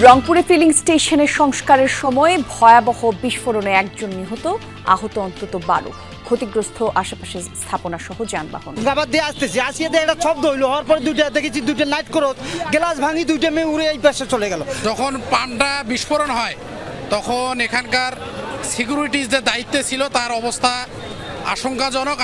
রংপুরে ফিলিং স্টেশনের সংস্কারের সময় ভয়াবহ বিস্ফোরণে একজন নিহত, আহত অন্তত 12। ক্ষতিগ্রস্ত আশেপাশে স্থাপনা সহ যানবাহন। আবার দিয়ে আসতেছি, আসিয়ে দিয়ে একটা শব্দ হইলো, হওয়ার পরে দুইটা দেখেছি, দুইটা নাইট ক্রস গ্লাস ভাঙি, দুইটা মেয়ে উড়ে এই পাশে চলে গেল। যখন পান্ডা বিস্ফোরণ হয় তখন এখানকার সিকিউরিটির যে দায়িত্বে ছিল তার অবস্থা আশঙ্কাজনক।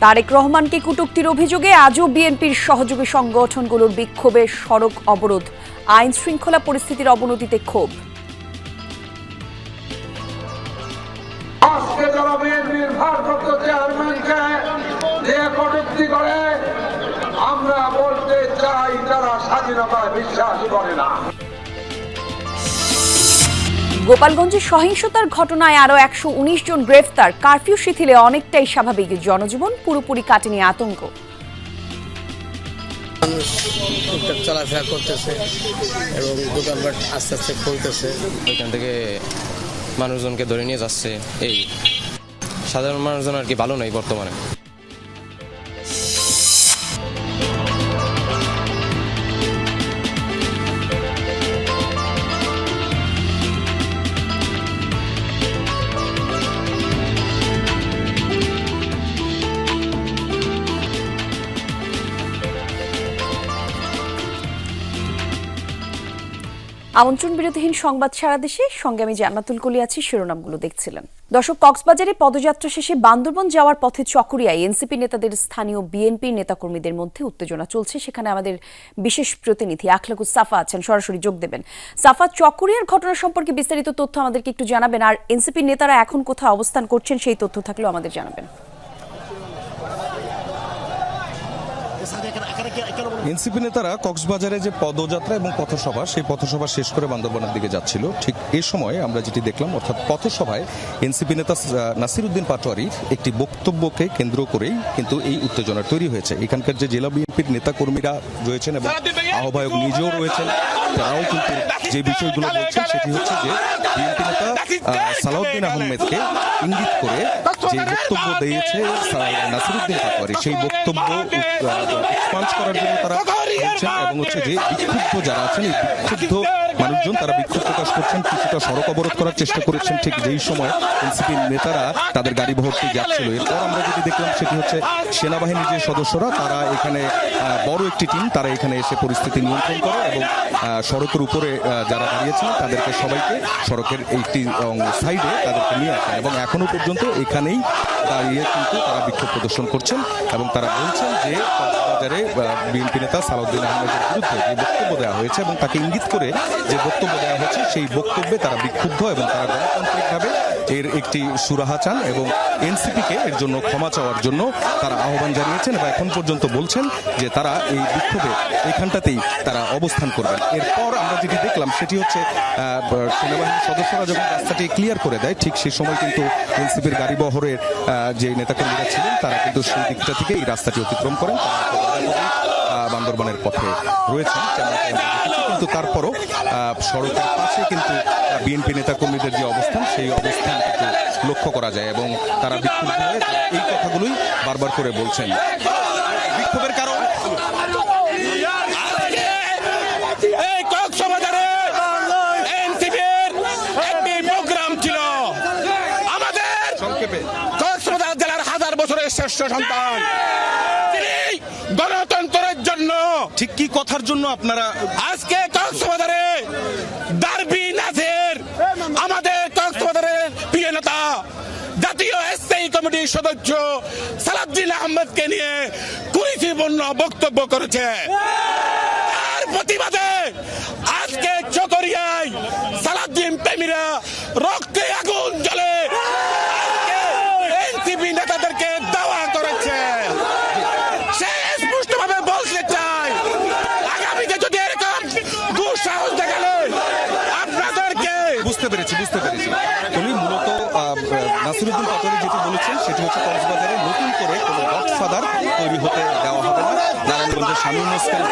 তারেক রহমানকে কটূক্তির অভিযোগে আজও বিএনপির সহযোগী সংগঠনগুলোর বিক্ষোভে সড়ক অবরোধ। আইন শৃঙ্খলা পরিস্থিতির অবনতিতে ক্ষোভ। আজকে যারা বিএনপির ভারপ্রাপ্ত চেয়ারম্যানকে যে কটূক্তি করে, আমরা বলতে চাই তারা স্বাধীনতায় বিশ্বাস করে না। গোপালগঞ্জে সহিংসতার ঘটনায় আরও 119 জন গ্রেফতার। কারফিউ শিথিলে অনেকটাই স্বাভাবিক জনজীবন, পুরোপুরি কাটেনি আতঙ্ক। চলাফেরা করতেছে এবং দোকানপাট আস্তে আস্তে খুলতেছে। ওইখান থেকে মানুষজনকে ধরে নিয়ে যাচ্ছে। এই সাধারণ মানুষজন আর কি ভালো নাই বর্তমানে। আমন্ত্রণ বিরতিহীন সংবাদ সারা দেশে, সঙ্গে আমি জান্নাতুল কলি আছি। শিরোনামগুলো দেখছিলেন দর্শক। কক্সবাজারে পদযাত্রা শেষে বান্দরবন যাওয়ার পথে চকরিয়ায় এনসিপি নেতাদের স্থানীয় বিএনপি নেতাকর্মীদের মধ্যে উত্তেজনা চলছে। সেখানে আমাদের বিশেষ প্রতিনিধি আখলাকুস সাফা আছেন, সরাসরি যোগ দেবেন। সাফা, চকরিয়ার ঘটনা সম্পর্কে বিস্তারিত তথ্য আমাদেরকে একটু জানাবেন, আর এনসিপি নেতারা এখন কোথায় অবস্থান করছেন সেই তথ্য থাকলেও আমাদের জানাবেন। এনসিপি নেতারা কক্সবাজারে যে পদযাত্রা এবং পথসভা, সেই পথসভা শেষ করে বান্দরবনের দিকে যাচ্ছিল। ঠিক এ সময় আমরা যেটি দেখলাম, অর্থাৎ পথসভায় এনসিপি নেতা নাসিরউদ্দিন পাটোয়ারির একটি বক্তব্যকে কেন্দ্র করেই কিন্তু এই উত্তেজনা তৈরি হয়েছে। এখানকার যে জেলা বিএনপির নেতাকর্মীরা রয়েছেন এবং আহ্বায়ক নিজেও রয়েছেন, তারাও কিন্তু যে বিষয়গুলো বলছেন সেটি হচ্ছে যে বিএনপি নেতা সালাউদ্দিন আহমেদকে ইঙ্গিত করে যে বক্তব্য দিয়েছে নাসিরউদ্দিন পাটোয়ারি, সেই বক্তব্য এক্সপান্স করার জন্য তারা বলছেন এবং হচ্ছে যে বিক্ষুব্ধ যারা আছেন, এই বিক্ষুব্ধ মানুষজন তারা বিক্ষোভ প্রকাশ করছেন, কিছুটা সড়ক অবরোধ করার চেষ্টা করেছেন ঠিক যেই সময় এনসিপি নেতারা তাদের গাড়ি ভর্তি যাচ্ছিল। এরপর আমরা যেটি দেখলাম সেটি হচ্ছে সেনাবাহিনীর যে সদস্যরা, তারা এখানে বড় একটি টিম, তারা এখানে এসে পরিস্থিতি নিয়ন্ত্রণ করে এবং সড়কের উপরে যারা দাঁড়িয়েছিলেন তাদেরকে সবাইকে সড়কের একটি সাইডে তাদেরকে নিয়ে আসেন এবং এখনো পর্যন্ত এখানেই দাঁড়িয়ে কিন্তু তারা বিক্ষোভ প্রদর্শন করছেন এবং তারা বলছেন যে কক্সবাজারে বিএনপি নেতা সালাউদ্দিন আহমেদের বিরুদ্ধে যে বক্তব্য দেওয়া হয়েছে এবং তাকে ইঙ্গিত করে যে বক্তব্য দেওয়া হচ্ছে, সেই বক্তব্যে তারা বিক্ষুব্ধ এবং তারা গণতান্ত্রিকভাবে এর একটি সুরাহা চান এবং এনসিপিকে এর জন্য ক্ষমা চাওয়ার জন্য তারা আহ্বান জানিয়েছেন এবং এখন পর্যন্ত বলছেন যে তারা এই বিক্ষোভে এখানটাতেই তারা অবস্থান করবেন। এরপর আমরা যেটি দেখলাম সেটি হচ্ছে সেনাবাহিনীর সদস্যরা যখন রাস্তাটি ক্লিয়ার করে দেয়, ঠিক সেই সময় কিন্তু এনসিপির গাড়িবহরের যে নেতাকর্মীরা ছিলেন তারা কিন্তু সেই দিকটা থেকে এই রাস্তাটি অতিক্রম করেন, বান্দরবনের পথে রয়েছেন। কিন্তু তারপরও সড়কের পাশে কিন্তু বিএনপি নেতাকর্মীদের যে অবস্থান, সেই অবস্থান কিন্তু লক্ষ্য করা যায় এবং তারা বিক্ষুব্ধ হয়ে এই কথাগুলোই বারবার করে বলছেন। বিক্ষোভের কারণ কক্সবাজার জেলার হাজার বছরের শ্রেষ্ঠ সন্তান, গণতন্ত্রের জন্য ঠিক কি কথার জন্য আপনারা আজকে কক্সবাজারে ডারবি নাসির, আমাদের কক্সবাজারের প্রিয় নেতা, জাতীয় স্থায়ী কমিটির সদস্য সালাউদ্দিন আহমেদকে নিয়ে কুরুচিপূর্ণ বক্তব্য করেছে। তার প্রতিবাদে আজকে চকরিয়ায় সালাউদ্দিন প্রেমীরা রক্তে আগুন জ্বলে এনসিপি নেতাদেরকে দাওয়া করেছে। সে স্পষ্টভাবে বলতে চাই, আগামীতে যদি এরকম দুঃসাহস দেখালে আপনাদেরকে বুঝতে পেরেছি। উনি মূলত নাসিরউদ্দিন পাটোয়ারি যেটি বলেছেন সেটি হচ্ছে কক্সবাজারে নতুন করে কোনো গডফাদার তৈরি হতে দেওয়া হবে না। নারায়ণগঞ্জের শামীম মুসকান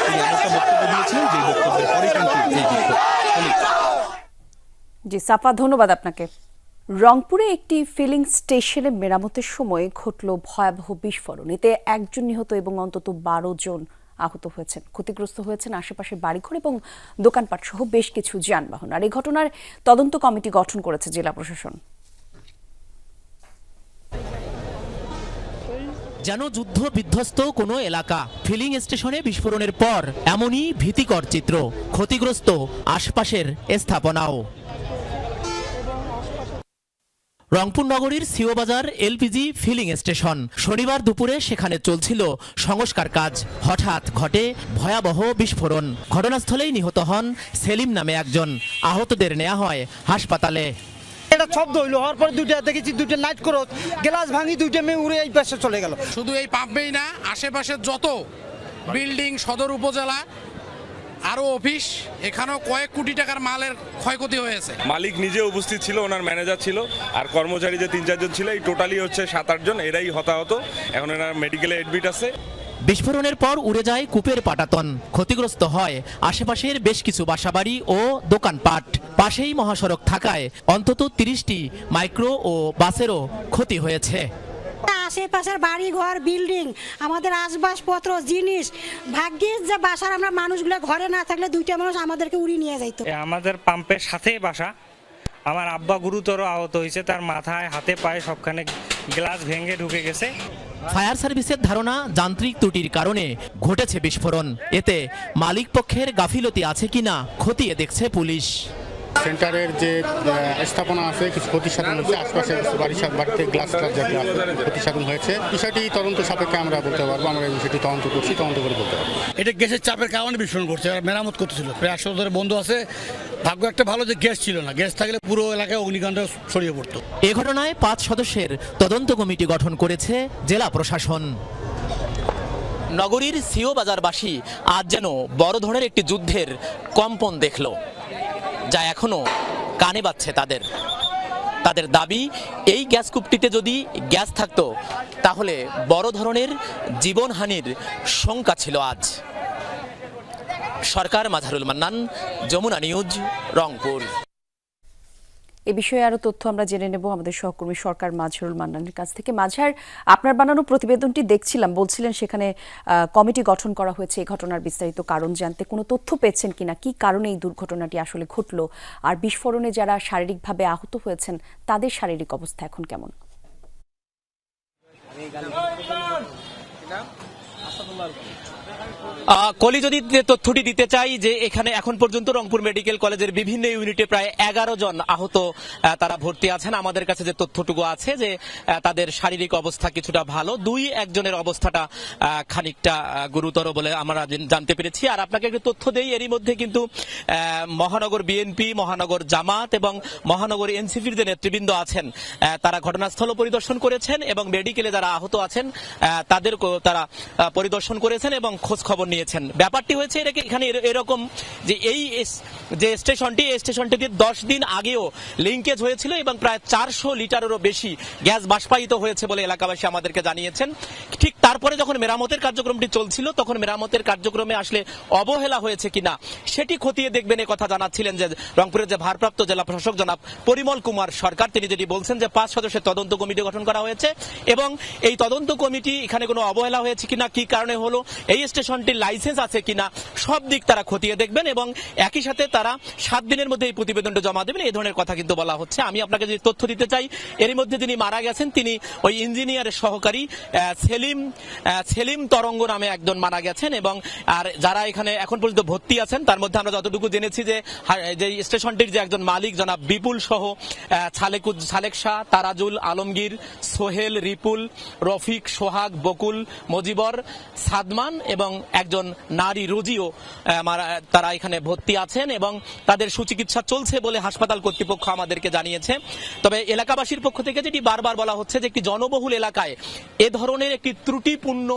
তিনি এমনটা বক্তব্য দিয়েছিলেন, যে বক্তব্যের পরে কিন্তু এই বিক্ষোভ। জি সাফা, ধন্যবাদ আপনাকে। রংপুরে একটি ফিলিং স্টেশনে মেরামতের সময় ঘটল ভয়াবহ বিস্ফোরণ। এতে একজন নিহত এবং অন্তত 12 জন আহত হয়েছেন। ক্ষতিগ্রস্ত হয়েছেন আশেপাশের বাড়িঘর এবং দোকানপাট সহ বেশ কিছু যানবাহন। আর এই ঘটনার তদন্ত কমিটি গঠন করেছে জেলা প্রশাসন। যেন যুদ্ধ বিধ্বস্ত কোনো এলাকা। ফিলিং স্টেশনে বিস্ফোরণের পর এমনই ভীতিকর চিত্র। ক্ষতিগ্রস্ত আশপাশের স্থাপনাও। রংপুর নগরীর সিও বাজার এলপিজি ফিলিং স্টেশন। শনিবার দুপুরে সেখানে চলছিল সংস্কার কাজ। হঠাৎ ঘটে ভয়াবহ বিস্ফোরণ। ঘটনাস্থলেই নিহত হন সেলিম নামে একজন। আহতদের নেওয়া হয় হাসপাতালে। এটা শব্দ হইলো, হওয়ার পরে দেখেছি দুইটা নাইট ক্রস গ্লাস ভাঙি দুইটা মেয়ে উড়ে এই পাশে চলে গেল। শুধু এই পাম্পেই না, আশেপাশের যত বিল্ডিং, সদর উপজেলা আরো অফিস, এখানেও কয়েক কোটি টাকার মালের ক্ষয়ক্ষতি হয়েছে। মালিক নিজে উপস্থিত ছিল, ওনার ম্যানেজার ছিল, আর কর্মচারী যে 3-4 জন ছিল, এই টোটালি হচ্ছে 7-8 জন। এরাই হতাহত, এখন এনার মেডিকেলে অ্যাডমিট আছে। বিস্ফোরণের পর উড়ে যায় কূপের পাটাতন। ক্ষতিগ্রস্ত হয় আশেপাশের বেশ কিছু বাসাবাড়ি ও দোকানপাট। পাশেই মহাসড়ক থাকায় অন্তত 30টি মাইক্রো ও বাসেরও ক্ষতি হয়েছে। আশেপাশের বাড়ি ঘর, বিল্ডিং, আমাদের আসবাবপত্র, জিনিস, ভাগ্যিস যে বাসার আমরা মানুষগুলো ঘরে না থাকলে দুইটা মানুষ আমাদেরকে উড়িয়ে নিয়ে যাইতো। আমাদের পাম্পের সাথেই বাসা। আমার আব্বা গুরুতর আহত হয়েছে, তার মাথায়, হাতে, পায়ে সবখানে গ্লাস ভেঙে ঢুকে গেছে। ফায়ার সার্ভিসের ধারণা যান্ত্রিক ত্রুটির কারণে ঘটেছে বিস্ফোরণ। এতে মালিক পক্ষের গাফিলতি আছে কিনা খতিয়ে দেখছে পুলিশ। সেন্টারের যে স্থাপনা আছে কিছু ক্ষতিসাধন হয়েছে, আশপাশে বাড়িতে গ্লাস জাতীয় ক্ষতিসাধন হয়েছে। বিষয়টি তদন্ত সাপেক্ষে আমরা বলতে পারবো। আমরা এই বিষয়টি তদন্ত করছি, তদন্ত করে বলতে পারবো। এটা গ্যাসের চাপের কারণে বিস্ফোরণ করছে। মেরামত করতেছিল, প্রায় 100 ধরে বন্ধ আছে। ভাগ্য একটা ভালো যে গ্যাস ছিল না, গ্যাস থাকলে পুরো এলাকায় অগ্নিকাণ্ড ছড়িয়ে পড়তো। এ ঘটনায় 5 সদস্যের তদন্ত কমিটি গঠন করেছে জেলা প্রশাসন। নগরীর সিও বাজারবাসী আজ যেন বড় ধরনের একটি যুদ্ধের কম্পন দেখল, যা এখনো কানে বাজছে তাদের দাবি। এই গ্যাস কূপটিতে যদি গ্যাস থাকতো তাহলে বড় ধরনের জীবনহানির শঙ্কা ছিল আজ। সরকার, মাঝারুল মান্নান, যমুনা নিউজ, রংপুর। এ বিষয়ে আরো তথ্য আমরা জেনে নেব আমাদের সহকর্মী সরকার মাঝারুল মান্নানের কাছ থেকে। মাঝার, আপনার বানানো প্রতিবেদনটি দেখছিলাম, বলছিলেন সেখানে কমিটি গঠন করা হয়েছে এই ঘটনার বিস্তারিত কারণ জানতে। কোনো তথ্য পেয়েছেন কিনা, কি কারণে এই দুর্ঘটনাটি আসলে ঘটলো, আর বিস্ফোরণে যারা শারীরিকভাবে আহত হয়েছেন তাদের শারীরিক অবস্থা এখন কেমন? কলি যদি তথ্যটি দিতে চাই যে এখানে এখন পর্যন্ত রংপুর মেডিকেল কলেজের বিভিন্ন ইউনিটে প্রায় 11 জন আহত তারা ভর্তি আছেন। আমাদের কাছে যে তথ্যটুকু আছে যে তাদের শারীরিক অবস্থা কিছুটা ভালো, 2-1 অবস্থাটা খানিকটা গুরুতর বলে আমরা জানতে পেরেছি। আর আপনাকে একটু তথ্য দেই, এরই মধ্যে কিন্তু মহানগর বিএনপি, মহানগর জামাত এবং মহানগর এনসিপির যে নেতৃবৃন্দ আছেন তারা ঘটনাস্থল পরিদর্শন করেছেন এবং মেডিকেলে যারা আহত আছেন তাদের তারা পরিদর্শন করেছেন এবং খোঁজ খবর নিয়েছেন। ব্যাপারটি হয়েছে এখানে এরকম যে এই যে স্টেশনটিতে 10 দিন আগেও লিঙ্কেজ হয়েছিল এবং প্রায় 400 লিটারেরও বেশি গ্যাস বাষ্পায়িত হয়েছে বলে এলাকাবাসী আমাদেরকে জানিয়েছেন। ঠিক তারপরে যখন মেরামতের কার্যক্রমটি চলছিল তখন মেরামতের কার্যক্রমে আসলে অবহেলা হয়েছে কিনা সেটি খতিয়ে দেখবেন কথা জানাচ্ছিলেন যে রংপুরের যে ভারপ্রাপ্ত জেলা প্রশাসক জনাব পরিমল কুমার সরকার। তিনি যেটি বলছেন যে 5 সদস্যের তদন্ত কমিটি গঠন করা হয়েছে এবং এই তদন্ত কমিটি এখানে কোনো অবহেলা হয়েছে কিনা, কি কারণে হলো, এই স্টেশনটির লাইসেন্স আছে কিনা, সব দিক তারা খতিয়ে দেখবেন এবং একই সাথে তারা 7 দিনের মধ্যে এই প্রতিবেদনটা জমা দেবেন, এই ধরনের কথা কিন্তু বলা হচ্ছে। আমি আপনাকে যে তথ্য দিতে চাই, এর মধ্যে যিনি মারা গেছেন তিনি ওই ইঞ্জিনিয়ারের সহকারী সেলিম তরঙ্গ নামে একজন মারা গেছেন এবং আর যারা এখানে এখন পর্যন্ত ভর্তি আছেন তার মধ্যে আমরা যতটুকু জেনেছি যে স্টেশনটির যে একজন মালিক জনাব বিপুল সহ সালেক শাহ, তারাজুল, আলমগীর, সোহেল, রিপুল, রফিক, সোহাগ, বকুল, মজিবর, সাদমান এবং একজন নারী রোজিও তারা এখানে ভর্তি আছেন এবং তাদের সুচিকিৎসা চলছে বলে হাসপাতাল কর্তৃপক্ষ আমাদেরকে জানিয়েছে। তবে এলাকাবাসীর পক্ষ থেকে যেটি বারবার বলা হচ্ছে যে একটি জনবহুল এলাকায় এ ধরনের একটি ত্রুটিপূর্ণ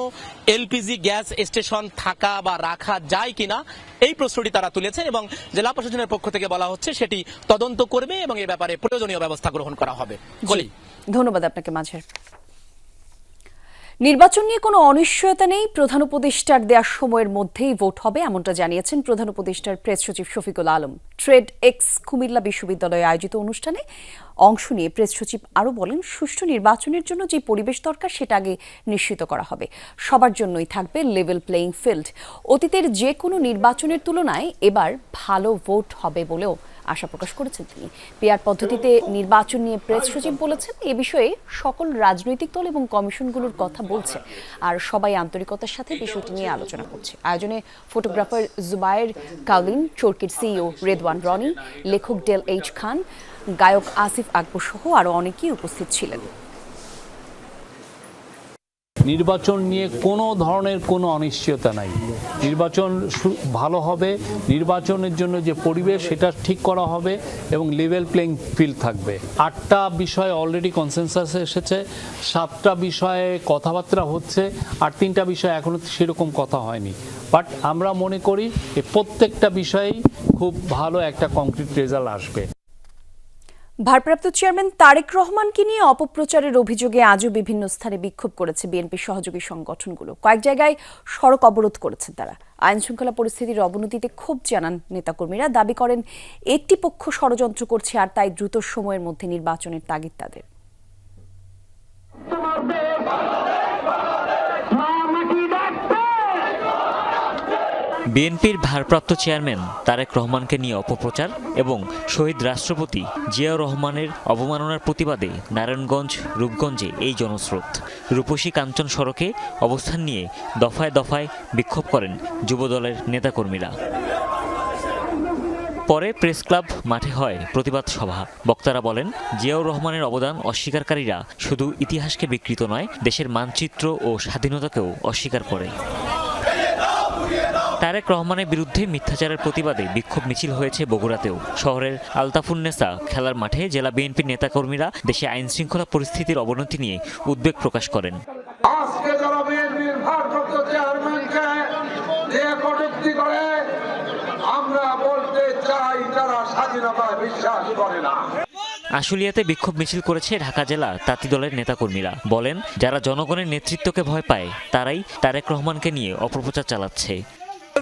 এলপিজি গ্যাস স্টেশন থাকা বা রাখা যায় কিনা এই প্রশ্নটি তারা তুলেছেন এবং জেলা প্রশাসনের পক্ষ থেকে বলা হচ্ছে সেটি তদন্ত করবে এবং এ ব্যাপারে প্রয়োজনীয় ব্যবস্থা গ্রহণ করা হবে। ধন্যবাদ আপনাকে মাঝার। নির্বাচন নিয়ে কোনো অনিশ্চয়তা নেই, প্রধান উপদেষ্টার দেওয়ার সময়ের মধ্যেই ভোট হবে, এমনটা জানিয়েছেন প্রধান উপদেষ্টার প্রেস সচিব শফিকুল আলম। ট্রেড এক্স কুমিল্লা বিশ্ববিদ্যালয়ে আয়োজিত অনুষ্ঠানে অংশ নিয়ে প্রেস সচিব আরও বলেন, সুষ্ঠু নির্বাচনের জন্য যে পরিবেশ দরকার সেটা আগে নিশ্চিত করা হবে। সবার জন্যই থাকবে লেভেল প্লেইং ফিল্ড। অতীতের যে কোনো নির্বাচনের তুলনায় এবার ভালো ভোট হবে বলেও আশা প্রকাশ করেছেন তিনি। পিআর পদ্ধতিতে নির্বাচন নিয়ে প্রেস সচিব বলেছেন, এ বিষয়ে সকল রাজনৈতিক দল এবং কমিশনগুলোর কথা বলছে আর সবাই আন্তরিকতার সাথে বিষয়টি নিয়ে আলোচনা করছে। আয়োজনে ফটোগ্রাফার জুবায়ের কাউলিন, চরকির সিইও রেদওয়ান রনি, লেখক ডেল এইচ খান, গায়ক আসিফ আকবর সহ আরও অনেকেই উপস্থিত ছিলেন। নির্বাচন নিয়ে কোনো ধরনের কোনো অনিশ্চয়তা নাই। নির্বাচন ভালো হবে, নির্বাচনের জন্য যে পরিবেশ সেটা ঠিক করা হবে এবং লেভেল প্লেইং ফিল্ড থাকবে। 8টা বিষয়ে অলরেডি কনসেনসাস এসেছে, 7টা বিষয়ে কথাবার্তা হচ্ছে, আর 3টা বিষয়ে এখনো সেরকম কথা হয়নি। বাট আমরা মনে করি যে প্রত্যেকটা বিষয়েই খুব ভালো একটা কংক্রিট রেজাল্ট আসবে। ভারপ্রাপ্ত চেয়ারম্যান তারেক রহমানকে নিয়ে অপপ্রচারের অভিযোগে আজও বিভিন্ন স্থানে বিক্ষোভ করেছে বিএনপির সহযোগী সংগঠনগুলো। কয়েক জায়গায় সড়ক অবরোধ করেছেন তারা। আইন শৃঙ্খলা পরিস্থিতির অবনতিতে ক্ষোভ জানান নেতাকর্মীরা, দাবি করেন একটি পক্ষ ষড়যন্ত্র করছে আর তাই দ্রুত সময়ের মধ্যে নির্বাচনের তাগিদ তাদের। বিএনপির ভারপ্রাপ্ত চেয়ারম্যান তারেক রহমানকে নিয়ে অপপ্রচার এবং শহীদ রাষ্ট্রপতি জিয়াউর রহমানের অবমাননার প্রতিবাদে নারায়ণগঞ্জ, রূপগঞ্জে এই জনস্রোত। রূপসী কাঞ্চন সড়কে অবস্থান নিয়ে দফায় দফায় বিক্ষোভ করেন যুবদলের নেতাকর্মীরা। পরে প্রেস ক্লাব মাঠে হয় প্রতিবাদ সভা। বক্তারা বলেন, জিয়াউর রহমানের অবদান অস্বীকারীরা শুধু ইতিহাসকে বিকৃত নয়, দেশের মানচিত্র ও স্বাধীনতাকেও অস্বীকার করে। তারেক রহমানের বিরুদ্ধে মিথ্যাচারের প্রতিবাদে বিক্ষোভ মিছিল হয়েছে বগুড়াতেও। শহরের আলতাফুন্নেসা খেলার মাঠে জেলা বিএনপির নেতাকর্মীরা দেশে আইন শৃঙ্খলা পরিস্থিতির অবনতি নিয়ে উদ্বেগ প্রকাশ করেন। আজকে যারা বিএনপির ভারপ্রাপ্ত চেয়ারম্যানকে যে কটূক্তি করে, আমরা বলতে চাই তারা স্বাধীনতায় বিশ্বাস করে না। আশুলিয়াতে বিক্ষোভ মিছিল করেছে ঢাকা জেলা তাঁতি দলের নেতাকর্মীরা। বলেন, যারা জনগণের নেতৃত্বকে ভয় পায় তারাই তারেক রহমানকে নিয়ে অপপ্রচার চালাচ্ছে।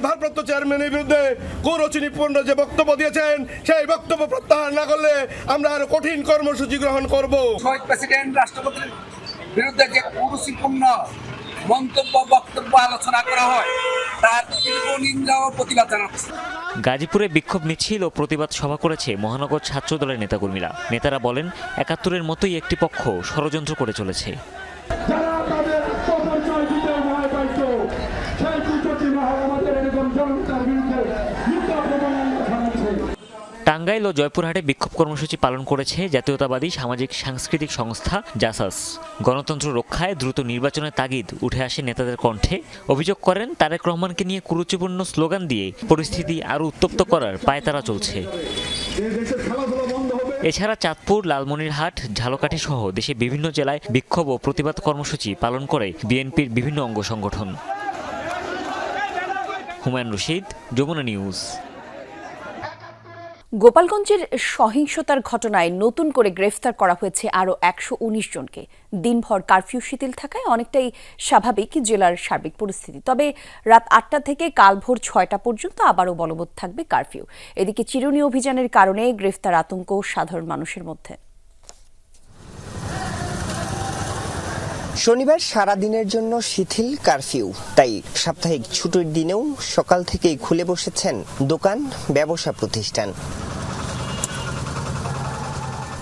ভারপ্রাপ্ত চেয়ারম্যানের বিরুদ্ধে কুরুচিপূর্ণ যে বক্তব্য দিয়েছেন, সেই বক্তব্য প্রত্যাহার না করলে আমরা আরো কঠিন কর্মসূচি গ্রহণ করব। শহীদ প্রেসিডেন্ট রাষ্ট্রপতির বিরুদ্ধে যে কুরুচিপূর্ণ মন্তব্য, বক্তব্য আলোচনা করা হয় তার তীব্র নিন্দা ও প্রতিবাদ জানাচ্ছে। গাজীপুরে বিক্ষোভ মিছিল ও প্রতিবাদ সভা করেছে মহানগর ছাত্র দলের নেতাকর্মীরা। নেতারা বলেন, ৭১-এর মতোই একটি পক্ষ ষড়যন্ত্র করে চলেছে। টাঙ্গাইল ও জয়পুরহাটে বিক্ষোভ কর্মসূচি পালন করেছে জাতীয়তাবাদী সামাজিক সাংস্কৃতিক সংস্থা জাসাস। গণতন্ত্র রক্ষায় দ্রুত নির্বাচনের তাগিদ উঠে আসে নেতাদের কণ্ঠে। অভিযোগ করেন, তারেক রহমানকে নিয়ে কুরুচিপূর্ণ স্লোগান দিয়ে পরিস্থিতি আরও উত্তপ্ত করার পায়তারা চলছে। এছাড়া চাঁদপুর, লালমনিরহাট, ঝালকাঠি সহ দেশে বিভিন্ন জেলায় বিক্ষোভ ও প্রতিবাদ কর্মসূচি পালন করে বিএনপির বিভিন্ন অঙ্গ সংগঠন। হুমায়ুন রশিদ, যমুনা নিউজ। গোপালগঞ্জের সহিংসতার ঘটনায় নতুন করে গ্রেফতার করা হয়েছে আরও ১১৯ জনকে। দিনভর কারফিউ শিথিল থাকায় অনেকটাই স্বাভাবিক জেলার সার্বিক পরিস্থিতি। তবে রাত ৮টা থেকে কাল ভোর ৬টা পর্যন্ত আবারও বলবৎ থাকবে কারফিউ। এদিকে চিরুনি অভিযানের কারণে গ্রেফতার আতঙ্ক সাধারণ মানুষের মধ্যে। শনিবার সারাদিনের জন্য শিথিল কারফিউ, তাই সাপ্তাহিক ছুটির দিনেও সকাল থেকেই খুলে বসেছেন দোকান, ব্যবসা প্রতিষ্ঠান।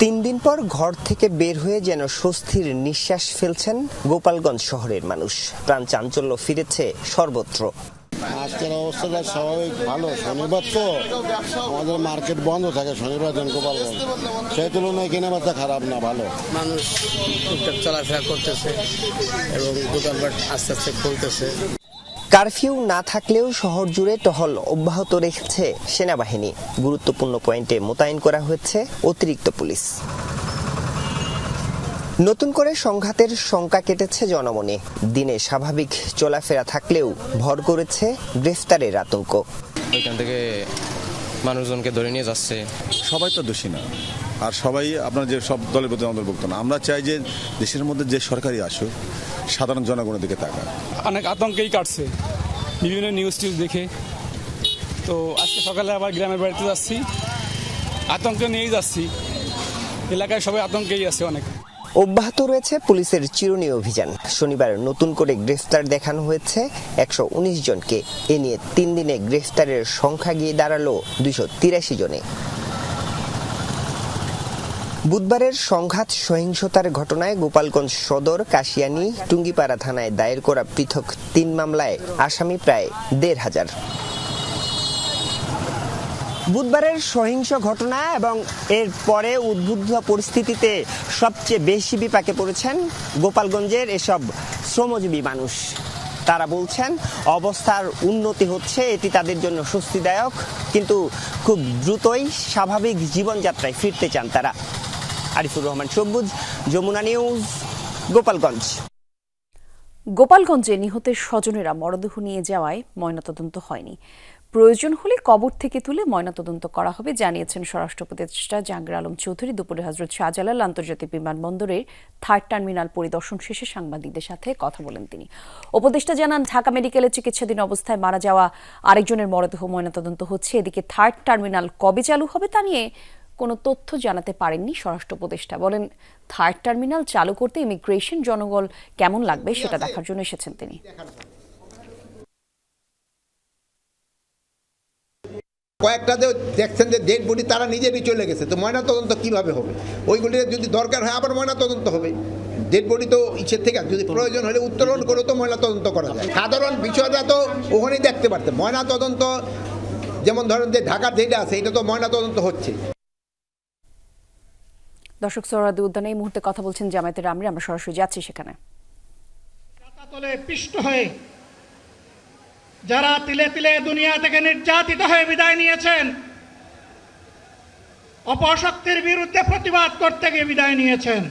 ৩ দিন পর ঘর থেকে বের হয়ে যেন স্বস্তির নিঃশ্বাস ফেলছেন গোপালগঞ্জ শহরের মানুষ। প্রাণ চাঞ্চল্য ফিরেছে সর্বত্র। আজকের অবস্থাটা স্বাভাবিক ভালো। শনিবার তো আমাদের মার্কেট বন্ধ থাকে শনিবার দিন গোপালগঞ্জ, সেই তুলনায় কেনাবেচা খারাপ না, ভালো। মানুষ টুকটাক চলাফেরা করতেছে এবং দোকানপাট আস্তে আস্তে খুলতেছে। কারফিউ না থাকলেও শহর জুড়ে টহল অব্যাহত রেখেছে সেনাবাহিনী। গুরুত্বপূর্ণ পয়েন্টে মোতায়েন করা হয়েছে অতিরিক্ত পুলিশ। নতুন করে সংঘাতের শঙ্কা কেটেছে জনমনে। দিনে স্বাভাবিক চলাফেরা থাকলেও ভর করেছে গ্রেফতারের আতঙ্ক। ওইখান থেকে মানুষজনকে ধরে নিয়ে যাচ্ছে। সবাই তো দোষী না, আর সবাই আপনার যে সব দলের প্রতি অন্তর্ভুক্ত না। আমরা চাই যে দেশের মধ্যে যে সরকারি আসুক সাধারণ জনগণের দিকে তাকায়। অনেক আতঙ্কেই কাটছে বিভিন্ন নিউজ দেখে। তো আজকে সকালে আবার গ্রামের বাড়িতে যাচ্ছি, আতঙ্ক নিয়েই যাচ্ছি। এলাকায় সবাই আতঙ্কেই আছে অনেক। অব্যাহত রয়েছে পুলিশের চিরুনি অভিযান। শনিবার নতুন করে গ্রেফতার দেখানো হয়েছে 119 জনকে। এ নিয়ে 3 দিনে গ্রেফতারের সংখ্যা গিয়ে দাঁড়ালো 283 জনে। বুধবারের সংঘাত সহিংসতার ঘটনায় গোপালগঞ্জ সদর, কাশিয়ানী, টুঙ্গিপাড়া থানায় দায়ের করা পৃথক 3 মামলায় আসামি প্রায় 1,500। বুধবারের সহিংস ঘটনা এবং এর পরে উদ্বুদ্ধ পরিস্থিতিতে সবচেয়ে বেশি বিপাকে পড়েছেন গোপালগঞ্জের এসব শ্রমজীবী মানুষ। তারা বলছেন অবস্থার উন্নতি হচ্ছে, এটি তাদের জন্য স্বস্তিদায়ক, কিন্তু খুব দ্রুতই স্বাভাবিক জীবনযাত্রায় ফিরতে চান তারা। আরিফুর রহমান সবুজ, যমুনা নিউজ, গোপালগঞ্জ। গোপালগঞ্জে নিহতের স্বজনেরা মরদেহ নিয়ে যাওয়ায় ময়নাতদন্ত হয়নি। প্রয়োজন হলে কবর থেকে তুলে ময়নাতদন্ত করা হবে জানিয়েছেন স্বরাষ্ট্র উপদেষ্টা জাহাঙ্গীর আলম চৌধুরী। দুপুরে হযরত শাহজালাল আন্তর্জাতিক বিমানবন্দরের 3rd টার্মিনাল পরিদর্শন শেষে সাংবাদিকদের সাথে কথা বলেন তিনি। উপদেষ্টা জানান, ঢাকা মেডিকেলে চিকিৎসাধীন অবস্থায় মারা যাওয়া আরেকজনের মরদেহ ময়নাতদন্ত হচ্ছে। এদিকে 3rd টার্মিনাল কবে চালু হবে তা নিয়ে কোনো তথ্য জানাতে পারেননি স্বরাষ্ট্র উপদেষ্টা। বলেন, 3rd টার্মিনাল চালু করতে ইমিগ্রেশন জনগণ কেমন লাগবে সেটা দেখার জন্য এসেছেন তিনি। কয়েকটা দেখছেন যে ডেড বডি তারা নিজেরই চলে গেছে, তো ময়নাতদন্ত কিভাবে হবে? ওইগুলি যদি দরকার হয় আবার ময়নাতদন্ত হবে। ডেড বডি তো ইচ্ছের থেকে যদি প্রয়োজন হলে উত্তোলন করে তো ময়নাতদন্ত করা যায়। সাধারণ বিষয়টা তো ওখানেই দেখতে পারতেন। ময়নাতদন্ত যেমন ধরেন যে ঢাকার যেটা আছে এটা তো ময়নাতদন্ত হচ্ছে। দর্শক, সোহরাওয়ার্দী উদ্যানে এই মুহূর্তে কথা বলছেন জামায়াতের আমির। আমরা সরাসরি যাচ্ছি সেখানে। পিষ্ট হয়ে যারা তিলে তিলে দুনিয়া থেকে নির্যাতিত হয়ে বিদায় নিয়েছেন, অপশক্তির বিরুদ্ধে প্রতিবাদ করতে গিয়ে বিদায় নিয়েছেন,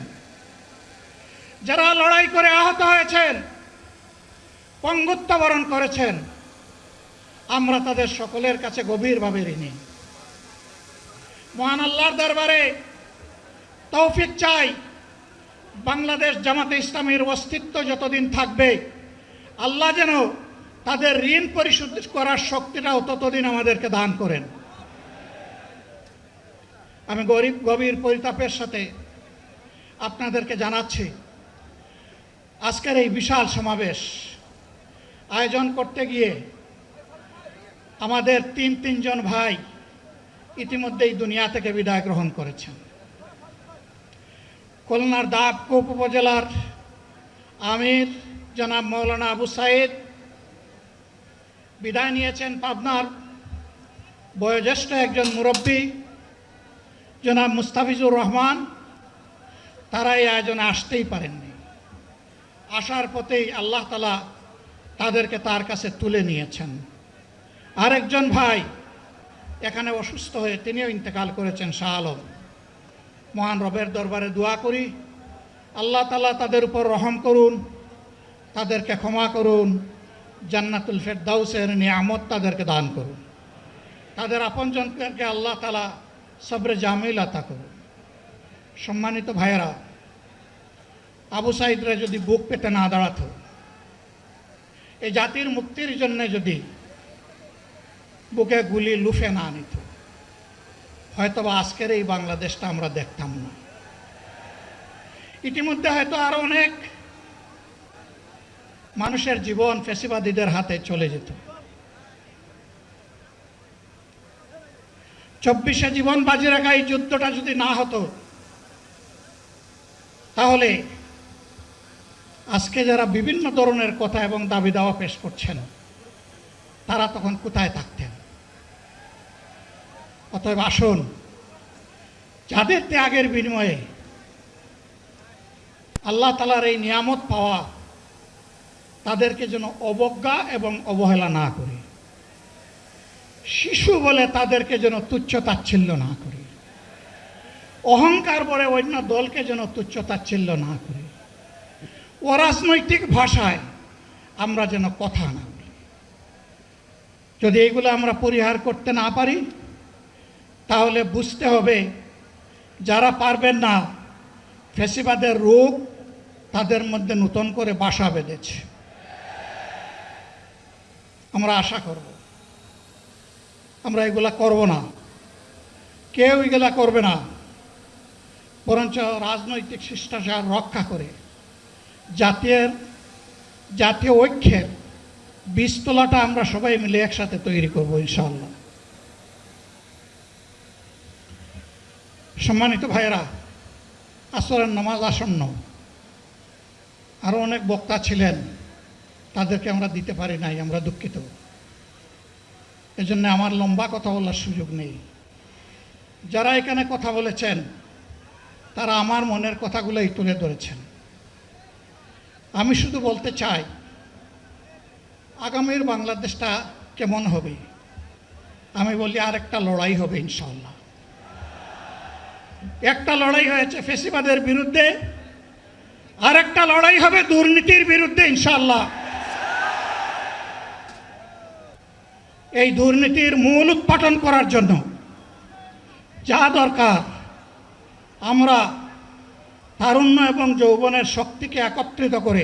যারা লড়াই করে আহত হয়েছেন, পঙ্গুত্ব বরণ করেছেন, আমরা তাদের সকলের কাছে গভীরভাবে ঋণী। মহান আল্লাহর দরবারে তৌফিক চাই, বাংলাদেশ জামাতে ইসলামীর অস্তিত্ব যতদিন থাকবে আল্লাহ যেন তাদের ঋণ পরিশোধ করার শক্তিটাও ততদিন আমাদেরকে দান করেন। আমি গভীর পরিতাপের সাথে আপনাদেরকে জানাচ্ছি, আজকের এই বিশাল সমাবেশ আয়োজন করতে গিয়ে আমাদের তিনজন ভাই ইতিমধ্যেই দুনিয়া থেকে বিদায় গ্রহণ করেছেন। খুলনার দাবকুপ উপজেলার আমির জনাব মৌলানা আবু সাইদ বিদায় নিয়েছেন। পাবনার বয়োজ্যেষ্ঠ একজন মুরব্বী জনাব মুস্তাফিজুর রহমান, তারা এই আয়োজনে আসতেই পারেননি। আসার পথেই আল্লাহ তাআলা তাদেরকে তার কাছে তুলে নিয়েছেন। আরেকজন ভাই এখানে অসুস্থ হয়ে তিনিও ইন্তেকাল করেছেন, শাহ আলম। মহান রবের দরবারে দোয়া করি, আল্লাহ তাআলা তাদের উপর রহম করুন, তাদেরকে ক্ষমা করুন, জান্নাতুল ফেরদাউসের নিয়ামত তাদেরকে দান করুন, তাদের আপনজনদেরকে আল্লাহ তাআলা সবরে জামিল আতা করুন। সম্মানিত ভাইয়েরা, আবু সাইদরা যদি বুক পেতে না দাঁড়াতো, এই জাতির মুক্তির জন্য যদি বুকে গুলি লুফে না নিত, হয়তোবা আজকের এই বাংলাদেশটা আমরা দেখতাম না। ইতিমধ্যে হয়তো আরো অনেক মানুষের জীবন ফ্যাসিবাদীদের হাতে চলে যেত। 24-এ জীবন বাজি রাখা এই যুদ্ধটা যদি না হতো, তাহলে আজকে যারা বিভিন্ন ধরনের কথা এবং দাবি দাওয়া পেশ করছেন, তারা তখন কোথায় থাকতেন? অতএব আসুন, যাদের ত্যাগের বিনিময়ে আল্লাহ তাআলার এই নিয়ামত পাওয়া, তাদেরকে যেন অবজ্ঞা এবং অবহেলা না করি। শিশু বলে তাদেরকে যেন তুচ্ছ তাচ্ছিল্য না করি। অহংকার বলে অন্য দলকে যেন তুচ্ছ তাচ্ছিল্য না করি। অরাজনৈতিক ভাষায় আমরা যেন কথা না বলি। যদি এইগুলো আমরা পরিহার করতে না পারি, তাহলে বুঝতে হবে যারা পারবেন না, ফ্যাসিবাদের রোগ তাদের মধ্যে নতুন করে বাসা বেঁধেছে। আমরা আশা করব আমরা এগুলা করব না, কেউ এগুলা করবে না। বরঞ্চ রাজনৈতিক শিষ্টাচার রক্ষা করে জাতীয় ঐক্যের বীজতলাটা আমরা সবাই মিলে একসাথে তৈরি করব ইনশাআল্লাহ। সম্মানিত ভাইয়েরা, আসরের নামাজ আসন্ন, আরও অনেক বক্তা ছিলেন, তাদেরকে আমরা দিতে পারি নাই, আমরা দুঃখিত। এজন্য আমার লম্বা কথা বলার সুযোগ নেই। যারা এখানে কথা বলেছেন তারা আমার মনের কথাগুলোই তুলে ধরেছেন। আমি শুধু বলতে চাই, আগামীর বাংলাদেশটা কেমন হবে? আমি বলি আরেকটা লড়াই হবে ইনশাআল্লাহ। একটা লড়াই হয়েছে ফ্যাসিবাদের বিরুদ্ধে, আরেকটা লড়াই হবে দুর্নীতির বিরুদ্ধে ইনশাআল্লাহ। এই দুর্নীতির মূল উৎপাটন করার জন্য যা দরকার, আমরা তারুণ্য এবং যৌবনের শক্তিকে একত্রিত করে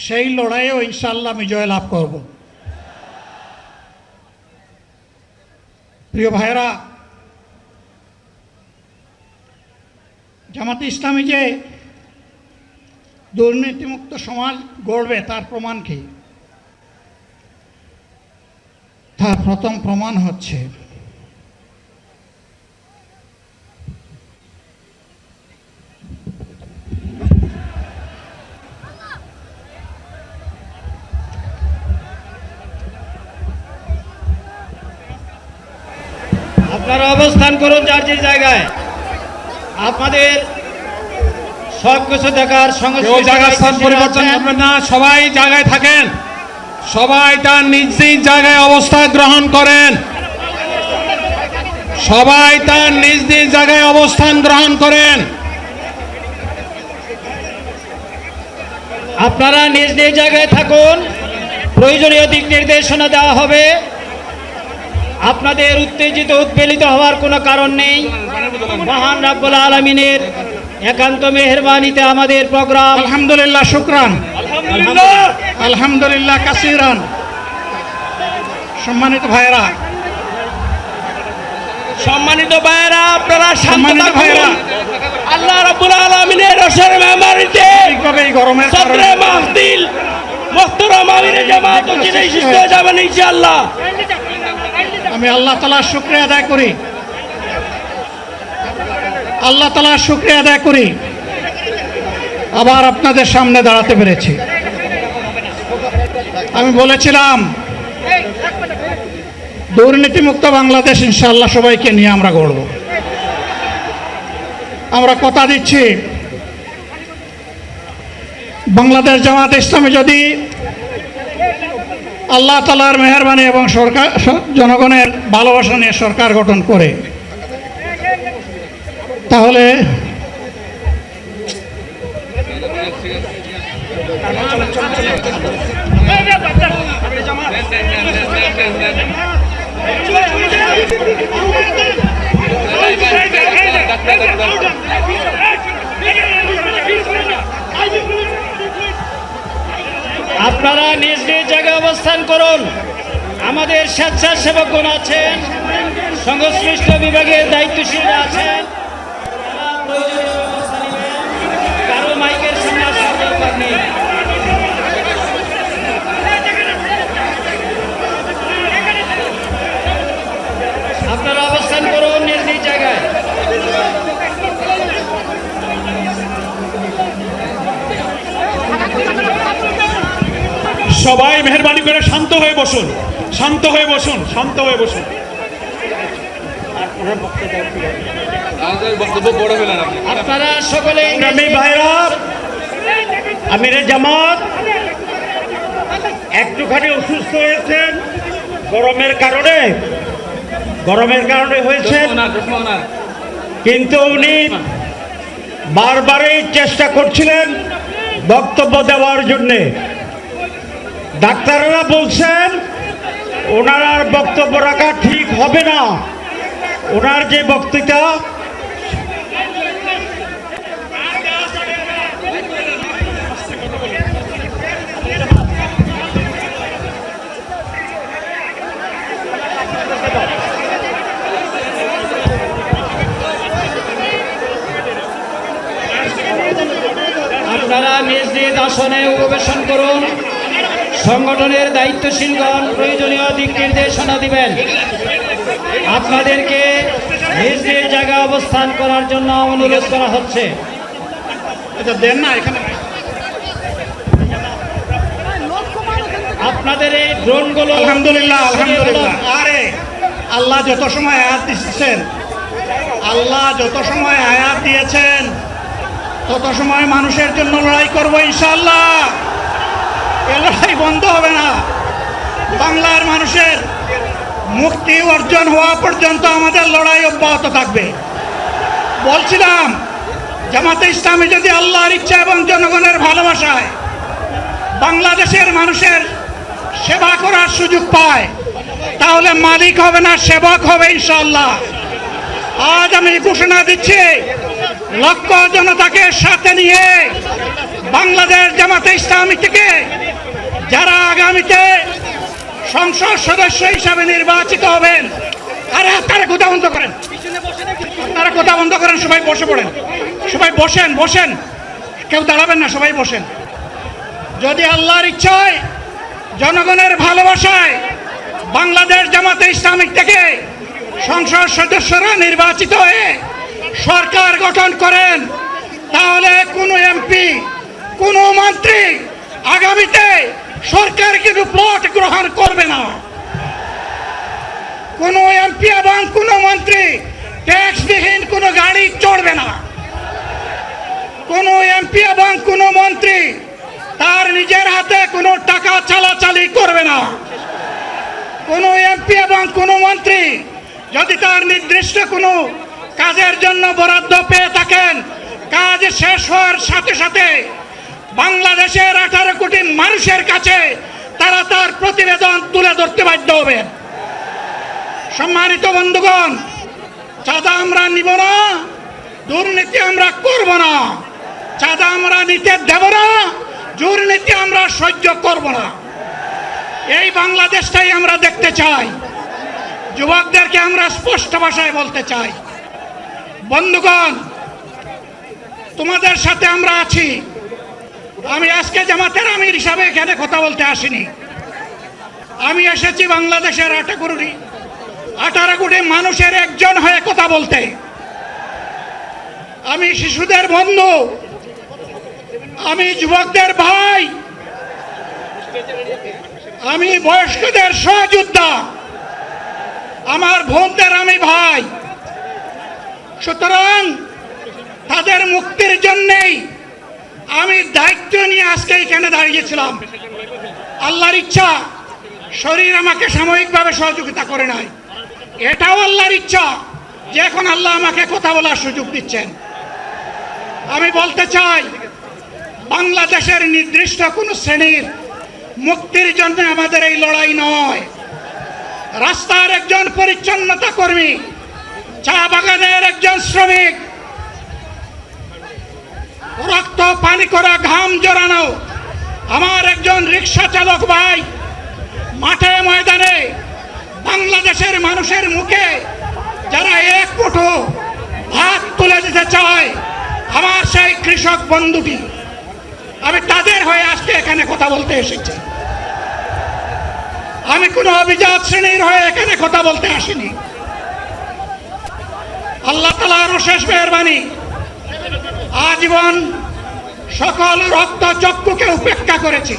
সেই লড়াইয়েও ইনশাআল্লাহ আমি জয়লাভ করব। প্রিয় ভাইয়েরা, জামাতে ইসলামী যে দুর্নীতিমুক্ত সমাজ গড়বে তার প্রমাণ কি? তার প্রথম প্রমাণ হচ্ছে আপনারা অবস্থান করুন যার যে জায়গায়। আপনাদের সব কিছু দেখার জায়গাস্থান পরিবর্তন করবেন না, সবাই জায়গায় থাকেন, সবাই তার নিজ নিজ জায়গায় অবস্থান গ্রহণ করেন, সবাই তার নিজ নিজ জায়গায় অবস্থান গ্রহণ করেন। আপনারা নিজ নিজ জায়গায় থাকুন, প্রয়োজনীয় দিক নির্দেশনা দেওয়া হবে। আপনাদের উত্তেজিত উদ্বেলিত হওয়ার কোনো কারণ নেই। মহান রাব্বুল আলামিনের একান্ত মেহেরবানিতে আমাদের প্রোগ্রাম আলহামদুলিল্লাহ, শুকরান, আলহামদুলিল্লাহ কাসিরান। সম্মানিত ভাইয়েরা, আপনারা সম্মানিত ভাইয়েরা, আল্লাহ রাব্বুল আলামিনের রসের মেহমানিতে গরমের সদরে মাহফিল মুহতারাম আমিরে জামাত ও চিনাই সুস্থ হয়ে যাবেন ইনশাআল্লাহ। আমি আল্লাহ তাআলার শুকরিয়া আদায় করি, আল্লাহ তাআলার শুকরিয়া আদায় করি আবার আপনাদের সামনে দাঁড়াতে পেরেছি। আমি বলেছিলাম দুর্নীতিমুক্ত বাংলাদেশ ইনশাআল্লাহ সবাইকে নিয়ে আমরা গড়ব। আমরা কথা দিচ্ছি, বাংলাদেশ জামাত ইসলামী যদি আল্লাহ তাআলার মেহেরবানি এবং সরকার জনগণের ভালোবাসা নিয়ে সরকার গঠন করে, তাহলে আপনারা নিজ নিজ জায়গায় অবস্থান করুন। আমাদের স্বেচ্ছাসেবকগণ আছেন, সংশ্লিষ্ট বিভাগের দায়িত্বশীলরা আছেন, কারো মাইকের সামনে আসার দরকার নেই। আপনারা অবস্থান করুন নিজ নিজ জায়গায়। সবাই মেহেরবানি করে শান্ত হয়ে বসুন, শান্ত হয়ে বসুন, শান্ত হয়ে বসুন। আপনারা সকলে ভাইরা, আমিরে জামাত একটুখানি অসুস্থ হয়েছেন গরমের কারণে হয়েছেন, কিন্তু উনি বারবারই চেষ্টা করছিলেন বক্তব্য দেওয়ার জন্যে। ডাক্তাররা বলছেন ওনার আর বক্তব্য রাখা ঠিক হবে না, ওনার যে বক্তৃতা আপনারা নিজ নিজ আসনে উপবেশন করুন। সংগঠনের দায়িত্বশীলগণ প্রয়োজনীয় দিক নির্দেশনা দিবেন। আপনাদেরকে নিজ নিজ জায়গায় অবস্থান করার জন্য অনুরোধ করা হচ্ছে। এটা দেন না এখানে। আপনাদের এই ড্রোনগুলো আলহামদুলিল্লাহ আলহামদুলিল্লাহ। আরে আল্লাহ যত সময় আয়াত দিচ্ছেন, আল্লাহ যত সময় আয়াত দিয়েছেন তত সময় মানুষের জন্য লড়াই করবো ইনশাআল্লাহ। এ লড়াই বন্ধ হবে না। বাংলার মানুষের মুক্তি অর্জন হওয়া পর্যন্ত আমাদের লড়াই অব্যাহত থাকবে। বলছিলাম জামাতে ইসলামী যদি আল্লাহর ইচ্ছা এবং জনগণের ভালোবাসায় বাংলাদেশের মানুষের সেবা করার সুযোগ পায়, তাহলে মালিক হবে না, সেবক হবে ইনশাআল্লাহ। আজ আমি ঘোষণা দিচ্ছি, লক্ষ জনতাকে সাথে নিয়ে বাংলাদেশ জামাতে ইসলামী থেকে যারা আগামীতে সংসদ সদস্য হিসাবে নির্বাচিত হবেন, আরে আপনারা কথা বন্ধ করেন, আপনারা কথা বন্ধ করেন, সবাই বসে পড়েন, সবাই বসেন বসেন, কেউ দাঁড়াবেন না, সবাই বসেন। যদি আল্লাহর ইচ্ছায় জনগণের ভালোবাসায় বাংলাদেশ জামাতে ইসলামী থেকে সংসদ সদস্যরা নির্বাচিত হয়ে সরকার গঠন করেন, তাহলে কোনো এমপি, কোনো মন্ত্রী আগামীতে সরকার কিন্তু প্লট গ্রহণ করবে না। কোনো এমপি এবং কোনো মন্ত্রী ট্যাক্সবিহীন কোনো গাড়ি চড়বে না। কোনো এমপি এবং কোনো মন্ত্রী তার নিজের হাতে কোনো টাকা চালাচালি করবে না। কোনো এমপি এবং কোনো মন্ত্রী যদি তার নির্দিষ্ট কোনো কাজের জন্য বরাদ্দ পেয়ে থাকেন, কাজ শেষ হওয়ার সাথে সাথে বাংলাদেশের 18 কোটি মানুষের কাছে তারা তার প্রতিবেদন তুলে ধরতে বাধ্য হবেন। সম্মানিত বন্ধুগণ, চাঁদা আমরা নিব না, দুর্নীতি আমরা করব না, চাঁদা আমরা নিতে দেব না, দুর্নীতি আমরা সহ্য করব না। এই বাংলাদেশটাই আমরা দেখতে চাই। যুবকদেরকে আমরা স্পষ্ট ভাষায় বলতে চাই, বন্ধুগণ, তোমাদের সাথে আমরা আছি। আমি আজকে জামাতের আমির হিসাবে এখানে কথা বলতে আসিনি। আমি এসেছি বাংলাদেশের 18 কোটি মানুষের একজন হয়ে কথা বলতে। আমি শিশুদের বন্ধু, আমি যুবকদের ভাই, আমি বয়স্কদের সহযোদ্ধা, আমার বোনদের আমি ভাই। সুতরাং তাদের মুক্তির জন্যেই আমি দায়িত্ব নিয়ে আজকে এখানে দাঁড়িয়েছিলাম। আল্লাহর ইচ্ছা শরীর আমাকে সাময়িকভাবে সহযোগিতা করে নাই, এটাও আল্লাহর ইচ্ছা যে এখন আল্লাহ আমাকে কথা বলার সুযোগ দিচ্ছেন। আমি বলতে চাই, বাংলাদেশের নির্দিষ্ট কোনো শ্রেণীর মুক্তির জন্য আমাদের এই লড়াই নয়। রাস্তার একজন পরিচ্ছন্নতা কর্মী, চা বাগানের একজন শ্রমিক, রক্ত পানি করা ঘাম জড়ানো আমার একজন রিক্সা চালক ভাই মাঠে ময়দানে বাংলাদেশের মানুষের মুখে যারা এক মুঠো ভাত তুলে দিতে চায়, আমার সেই কৃষক বন্ধুটি, আমি তাদের হয়ে আজকে এখানে কথা বলতে এসেছি। আমি কোনো অভিজাত শ্রেণীর হয়ে এখানে কথা বলতে আসিনি। আল্লাহ তাআলার অশেষ মেহেরবানি, আজীবন সকল রক্ত চক্ষুকে উপেক্ষা করেছি,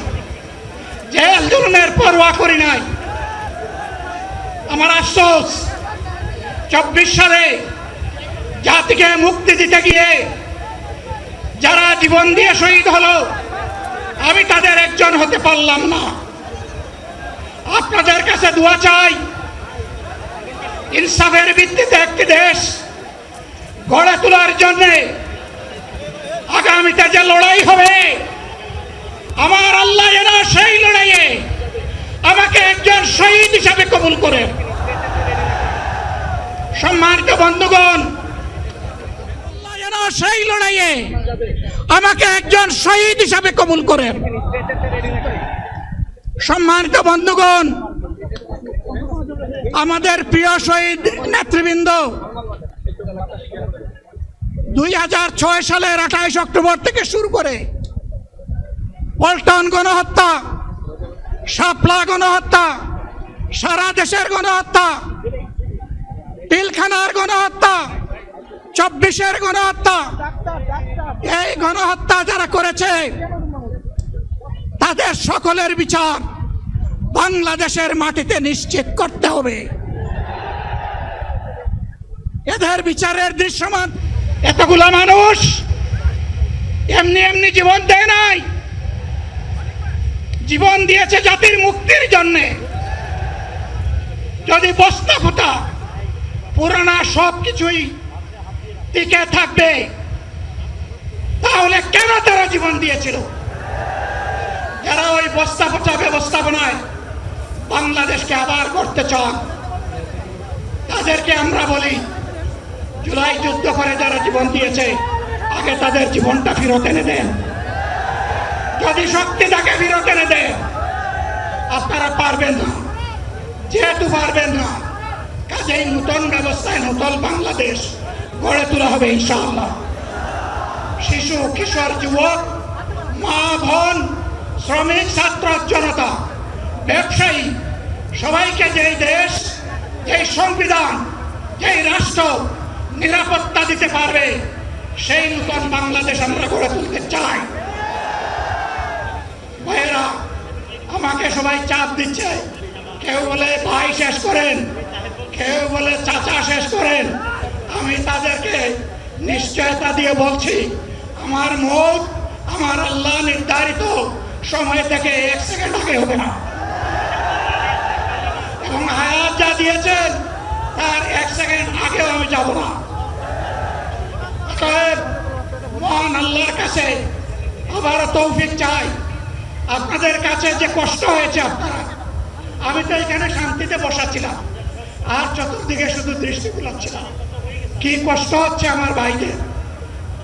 জেল জুলুমের পরোয়া করি নাই। আমার আফসোস, 24 সালে জাতিকে মুক্তি দিতে গিয়ে যারা জীবন দিয়ে শহীদ হলো, আমি তাদের একজন হতে পারলাম না। আপনাদের কাছে দোয়া চাই, ইনসাফের ভিত্তিতে একটি দেশ গড়ে তোলার জন্য আগামীতে যে লড়াই হবে, আমার আল্লাহ যেন সেই লড়াইয়ে আমাকে একজন শহীদ হিসাবে কবুল করেন। সম্মানিত বন্ধুগণ, আল্লাহ যেন সেই লড়াইয়ে আমাকে একজন শহীদ হিসাবে কবুল করেন। সম্মানিত বন্ধুগণ, আমাদের প্রিয় শহীদ নেতৃবৃন্দ 2006 সালের 28 অক্টোবর থেকে শুরু করে পল্টন গণহত্যা, শাপলা গণহত্যা, সারা দেশের গণহত্যা, পিলখানার গণহত্যা, 24-এর গণহত্যা, এই গণহত্যা যারা করেছে তাদের সকলের বিচার বাংলাদেশের মাটিতে নিশ্চিত করতে হবে। এদের বিচারের দৃশ্যমান এতগুলা মানুষ এমনি এমনি জীবন দেয় নাই, জীবন দিয়েছে জাতির মুক্তির জন্যে। যদি বস্তা ফোটা পুরানা সব কিছুই টিকে থাকবে, তাহলে কেন তারা জীবন দিয়েছিল? যারা ওই বস্তা ফোটা ব্যবস্থাপনায় বাংলাদেশকে আবার করতে চান, তাদেরকে আমরা বলি, জুলাই যুদ্ধ করে যারা জীবন দিয়েছে আগে তাদের জীবনটা ফেরত এনে দেন। যদি শক্তি তাকে ফেরত এনে দেন, আপনারা পারবেন না। যেহেতু পারবেন না, কাজেই নতুন ব্যবস্থায় নতুন বাংলাদেশ গড়ে তোলা হবে ইনশাআল্লাহ। শিশু, কিশোর, যুবক, মা, বোন, শ্রমিক, ছাত্র, জনতা, ব্যবসায়ী, সবাইকে যেই দেশ, যেই সংবিধান, যেই রাষ্ট্র নিরাপত্তা দিতে পারবে, সেই নতুন বাংলাদেশ আমরা গড়ে তুলতে চাই। ভাইয়েরা, আমাকে সবাই চাপ দিচ্ছে, কেউ বলে ভাই শেষ করেন, কেউ বলে চাচা শেষ করেন। আমি তাদেরকে নিশ্চয়তা দিয়ে বলছি, আমার মত আমার আল্লাহ নির্ধারিত সময় থেকে 1 সেকেন্ড আগে হবে না, এবং হায়াত যা দিয়েছেন তার 1 সেকেন্ড আগেও আমি যাব না। অতএব মহান আল্লাহর কাছে আবারও তৌফিক চাই। আপনাদের কাছে যে কষ্ট হয়েছে আপনারা, আমি তো এখানে শান্তিতে বসাছিলাম আর চতুর্দিকে শুধু দৃষ্টি বুলাচ্ছিলাম। কি কষ্ট হচ্ছে আমার ভাইদের।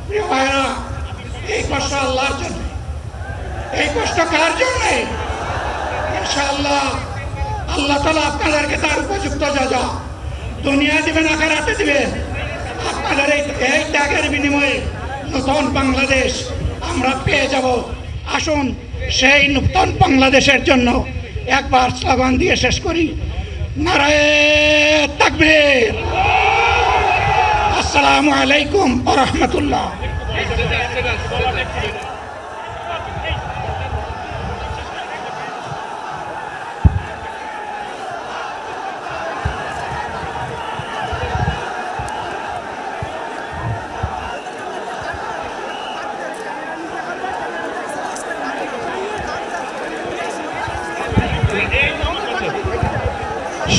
প্রিয় ভাইরা, এই কষ্ট আল্লাহর জন্য। এই কষ্ট কার জন্য? ইনশাআল্লাহ আল্লাহ তাআলা আপনাদেরকে তার উপযুক্ত যা দুনিয়া দিবেন, আখিরাতে দিবেন। আপনাদের এই ত্যাগের বিনিময়ে নতুন বাংলাদেশ আমরা পেয়ে যাব। আসুন সেই নতুন বাংলাদেশের জন্য একবার স্লোগান দিয়ে শেষ করি, নারায়ে তাকবীর। আসসালামু আলাইকুম ওয়া রাহমাতুল্লাহ।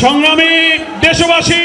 সংগ্রামী দেশবাসী,